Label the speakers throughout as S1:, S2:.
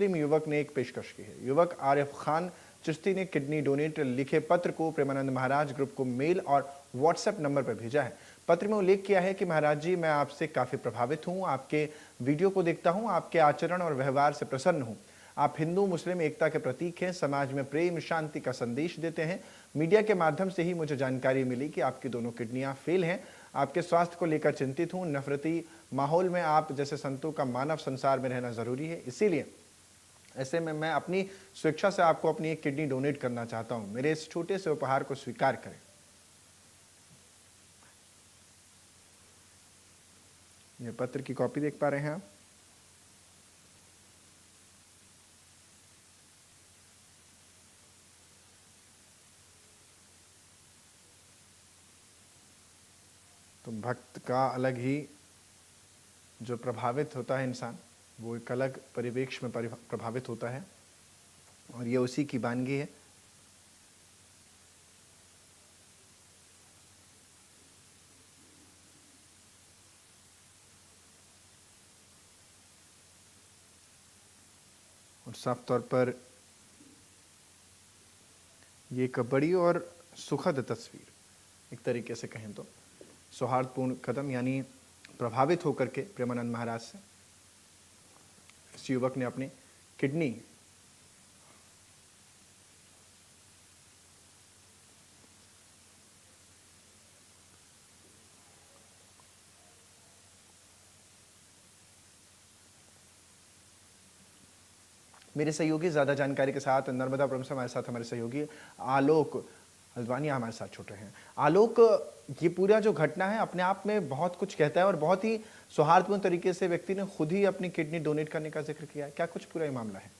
S1: मुस्लिम युवक ने एक पेशकश की है। युवक आरिफ खान चिश्ती ने किडनी डोनेट लिखे पत्र को प्रेमानंद महाराज ग्रुप को मेल और व्हाट्सएप नंबर पर भेजा है। पत्र में उल्लेख किया है कि महाराज जी, मैं आपसे काफ़ी प्रभावित हूँ, आपके वीडियो को देखता हूँ, आपके आचरण और व्यवहार से प्रसन्न हूँ। आप हिंदू मुस्लिम एकता के प्रतीक हैं, समाज में प्रेम शांति का संदेश देते हैं। मीडिया के माध्यम से ही मुझे जानकारी मिली कि आपकी दोनों किडनियां फेल हैं। आपके स्वास्थ्य को लेकर चिंतित हूँ। नफरती माहौल में आप जैसे संतों का मानव संसार में रहना जरूरी है, इसीलिए ऐसे में मैं अपनी स्वेच्छा से आपको अपनी एक किडनी डोनेट करना चाहता हूं। मेरे इस छोटे से उपहार को स्वीकार करें। ये पत्र की कॉपी देख पा रहे हैं आप। तो भक्त का अलग ही जो प्रभावित होता है इंसान, वो एक अलग परिवेश में प्रभावित होता है, और ये उसी की वानगी है। और साफ तौर पर ये एक बड़ी और सुखद तस्वीर, एक तरीके से कहें तो सौहार्दपूर्ण कदम, यानी प्रभावित होकर के प्रेमानंद महाराज से इस युवक ने अपनी किडनी मेरे सहयोगी ज्यादा जानकारी के साथ नर्मदापुरम से हमारे साथ हमारे सहयोगी आलोक हल्द्वानिया हमारे साथ छुट रहे हैं। आलोक, ये पूरा जो घटना है अपने आप में बहुत कुछ कहता है और बहुत ही सौहार्दपूर्ण तरीके से व्यक्ति ने खुद ही अपनी किडनी डोनेट करने का जिक्र किया है। क्या कुछ पूरा ये मामला है?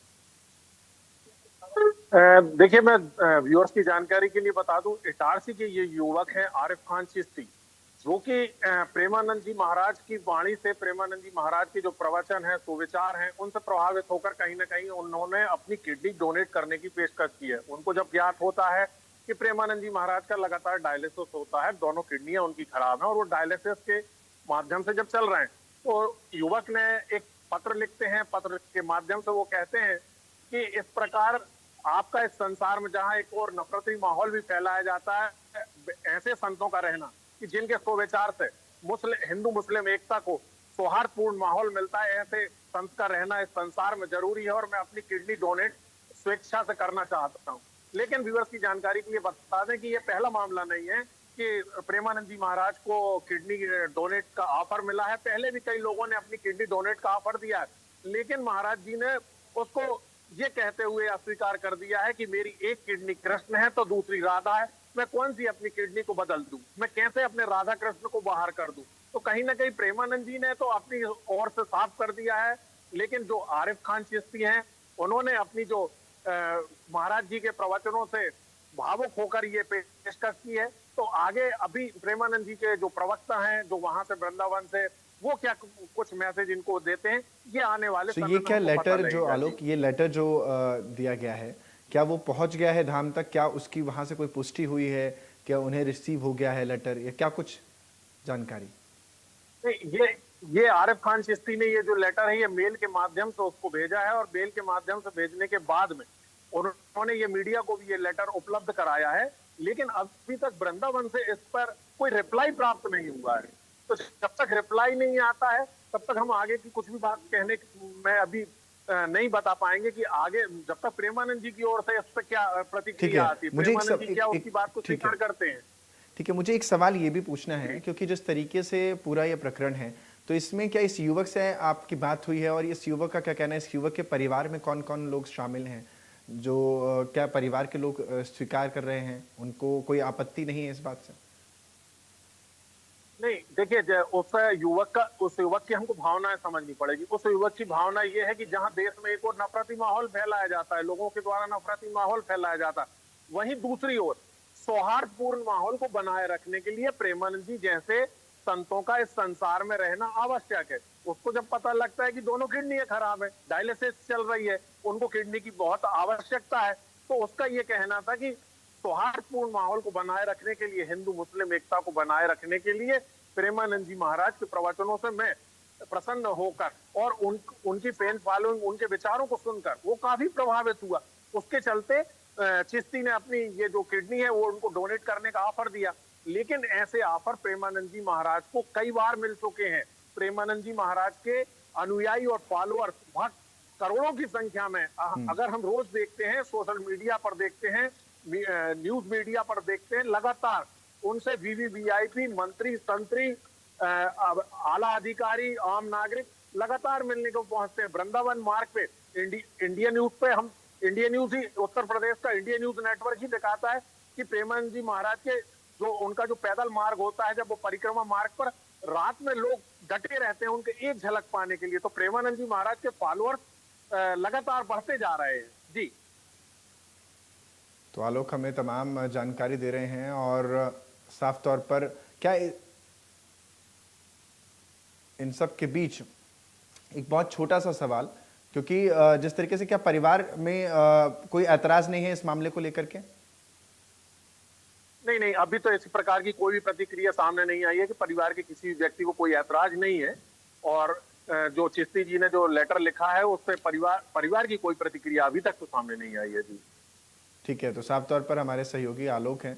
S2: देखिए, मैं व्यूअर्स की जानकारी के लिए बता दूं, इटारसी के ये युवक है आरिफ खान चिश्ती, जो कि प्रेमानंद जी महाराज की वाणी से, प्रेमानंद जी महाराज के जो प्रवचन है, सुविचार हैं, उनसे प्रभावित होकर कहीं ना कहीं उन्होंने अपनी किडनी डोनेट करने की पेशकश की है। उनको जब ज्ञात होता है कि प्रेमानंद जी महाराज का लगातार डायलिसिस होता है, दोनों किडनियां उनकी खराब है और वो डायलिसिस के माध्यम से जब चल रहे हैं, तो युवक ने एक पत्र लिखते हैं। पत्र के माध्यम से वो कहते हैं कि इस प्रकार आपका इस संसार में जहां एक और नफरती माहौल भी फैलाया जाता है, ऐसे संतों का रहना कि जिनके सुविचार से हिंदू मुस्लिम एकता को सौहार्दपूर्ण माहौल मिलता है, ऐसे संत का रहना इस संसार में जरूरी है और मैं अपनी किडनी डोनेट स्वेच्छा से करना चाहता हूँ। लेकिन व्यूअर्स की जानकारी के लिए बता दें कि ये पहला मामला नहीं है कि प्रेमानंद जी महाराज को किडनी डोनेट का ऑफर मिला है। पहले भी कई लोगों ने अपनी किडनी डोनेट का ऑफर दिया है, लेकिन महाराज जी ने उसको ये कहते हुए अस्वीकार कर दिया है कि मेरी एक किडनी कृष्ण है तो दूसरी राधा है, मैं कौन सी अपनी किडनी को बदल दूं, मैं कैसे अपने राधा कृष्ण को बाहर कर दूं। तो कहीं ना कहीं प्रेमानंद जी ने तो अपनी ओर से साफ कर दिया है, लेकिन जो आरिफ खान चिश्ती हैं, उन्होंने अपनी जो महाराज जी के प्रवचनों से भावुक होकर ये पेशकश की है। तो आगे अभी प्रेमानंद जी के जो प्रवक्ता हैं, जो वहां से वृंदावन से, वो क्या कुछ मैसेज इनको देते हैं, ये आने वाले
S1: तो ये क्या लेटर जो आलोक, ये लेटर जो दिया गया है, क्या वो पहुंच गया है धाम तक? क्या उसकी वहां से कोई पुष्टि हुई है? क्या उन्हें रिसीव हो गया है लेटर, या क्या कुछ जानकारी?
S2: ये आरिफ खान चिश्ती ने ये जो लेटर है, ये मेल के माध्यम से उसको भेजा है और मेल के माध्यम से भेजने के बाद में उन्होंने ये मीडिया को भी ये लेटर उपलब्ध कराया है, लेकिन अभी तक वृंदावन से इस पर कोई रिप्लाई प्राप्त नहीं हुआ है। तो जब तक रिप्लाई नहीं आता है, तब तक हम आगे की कुछ भी बात कहने में अभी नहीं बता पाएंगे कि आगे जब तक प्रेमानंद जी की ओर से इस पर क्या प्रतिक्रिया आती है, प्रेमानंद जी क्या उसकी बात को स्वीकार करते हैं।
S1: ठीक है, मुझे एक सवाल ये भी पूछना है, क्योंकि जिस तरीके से पूरा ये प्रकरण है, तो इसमें क्या इस युवक से आपकी बात हुई है? और इस युवक का क्या कहना है? इस युवक के परिवार में कौन कौन लोग शामिल हैं? जो क्या परिवार के लोग स्वीकार कर रहे हैं? उनको कोई आपत्ति नहीं है इस बात से?
S2: नहीं, देखिए, उस युवक की हमको भावनाएं समझनी पड़ेगी। उस युवक की भावना ये है कि जहां देश में एक और नफरती माहौल फैलाया जाता है, लोगों के द्वारा नफरती माहौल फैलाया जाता है, वहीं दूसरी ओर सौहार्दपूर्ण माहौल को बनाए रखने के लिए प्रेमानंद जी जैसे संतों का इस संसार में रहना आवश्यक है। उसको जब पता लगता है कि दोनों किडनी खराब है, डायलिसिस चल रही है, उनको किडनी की बहुत आवश्यकता है, तो उसका ये कहना था कि सौहार्दपूर्ण माहौल को बनाए रखने के लिए, हिंदू मुस्लिम एकता को बनाए रखने के लिए प्रेमानंद जी महाराज के प्रवचनों से मैं प्रसन्न होकर और उनकी फैन फॉलोइंग, उनके विचारों को सुनकर वो काफी प्रभावित हुआ। उसके चलते चिश्ती ने अपनी ये जो किडनी है वो उनको डोनेट करने का ऑफर दिया। लेकिन ऐसे ऑफर प्रेमानंद जी महाराज को कई बार मिल चुके हैं। प्रेमानंद जी महाराज के अनुयायी और फॉलोअर्स भक्त करोड़ों की संख्या में, अगर हम रोज देखते हैं, सोशल मीडिया पर देखते हैं, न्यूज मीडिया पर देखते हैं, लगातार उनसे वीवीवीआईपी, मंत्री, तंत्री, आला अधिकारी, आम नागरिक लगातार मिलने को पहुंचते हैं। वृंदावन मार्ग पे इंडिया न्यूज पे हम, इंडिया न्यूज ही, उत्तर प्रदेश का इंडिया न्यूज नेटवर्क ही दिखाता है कि प्रेमानंद जी महाराज के जो उनका जो पैदल मार्ग होता है, जब वो परिक्रमा मार्ग पर रात में लोग डटे रहते हैं उनके एक झलक पाने के लिए। तो प्रेमानंद जी महाराज के फॉलोअर्स लगातार बढ़ते जा रहे हैं जी।
S1: तो आलोक हमें तमाम जानकारी दे रहे हैं और साफ तौर पर क्या इन सब के बीच एक बहुत छोटा सा सवाल, क्योंकि जिस तरीके से क्या परिवार में कोई ऐतराज नहीं है इस मामले को लेकर के?
S2: नहीं, अभी तो इस प्रकार की कोई भी प्रतिक्रिया सामने नहीं आई है कि परिवार के किसी व्यक्ति को कोई ऐतराज नहीं है। और जो चिश्ती जी ने जो लेटर लिखा है उस पर परिवार की कोई प्रतिक्रिया अभी तक तो सामने नहीं आई है जी।
S1: ठीक है, तो साफ तौर पर हमारे सहयोगी आलोक हैं